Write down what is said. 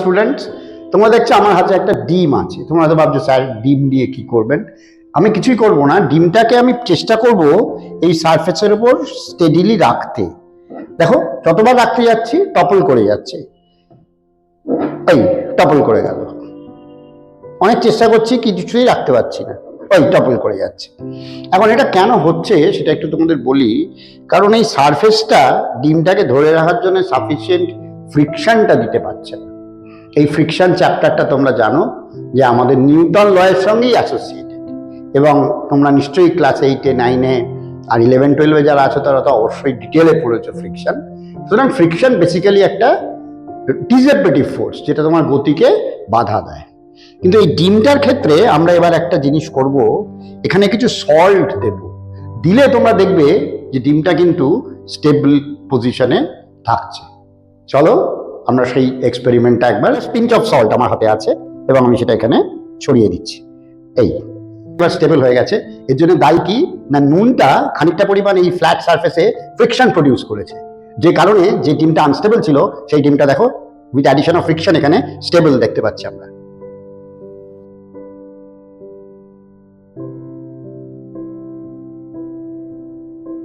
Students, তোমরা দেখছো আমার হাতে একটা ডিম আছে। তোমরা হয়তো ভাবছো স্যার ডিম দিয়ে কি করবেন। আমি কিছুই করব না, ডিমটাকে আমি চেষ্টা করব এই সারফেসের উপর স্টেডিলি রাখতে। দেখো যতবার রাখতে যাচ্ছি টপল করে যাচ্ছে, এই টপল করে গেল। অনেক চেষ্টা করছি, কিছুই রাখতে পারছি না, ওই টপল করে যাচ্ছে। এখন এটা কেন হচ্ছে সেটা একটু তোমাদের বলি। কারণ এই সারফেসটা ডিমটাকে ধরে রাখার জন্য সাফিসিয়েন্ট ফ্রিকশনটা দিতে পারছে না। এই ফ্রিকশন চ্যাপ্টারটা তোমরা জানো যে আমাদের নিউটন লয়ের সঙ্গেই অ্যাসোসিয়েটেড, এবং তোমরা নিশ্চয়ই ক্লাস 8-এ 9-এ আর 11-12-এ যারা আছো তারা তো অবশ্যই ডিটেলে পড়েছো ফ্রিকশন। সুতরাং ফ্রিকশন বেসিক্যালি একটা ডিসেপারেটিভ ফোর্স যেটা তোমার গতিকে বাধা দেয়। কিন্তু এই ডিমটার ক্ষেত্রে আমরা এবার একটা জিনিস করব, এখানে কিছু সল্ট দেব। দিলে তোমরা দেখবে যে ডিমটা কিন্তু স্টেবল পজিশনে থাকছে। চলো আমরা সেই এক্সপেরিমেন্টটা একবার, পিঞ্চ অফ সল্ট আমার হাতে আছে এবং আমি সেটা এখানে ছড়িয়ে দিচ্ছি। এই স্টেবল হয়ে গেছে। এর জন্য দায়ী কি না, নুনটা খানিকটা পরিমাণ এই ফ্ল্যাট সারফেসে ফ্রিকশন প্রডিউস করেছে, যে কারণে যে ডিমটা আনস্টেবল ছিল সেই ডিমটা দেখো উইথ অ্যাডিশন অফ ফ্রিকশন এখানে স্টেবল দেখতে পাচ্ছি আমরা।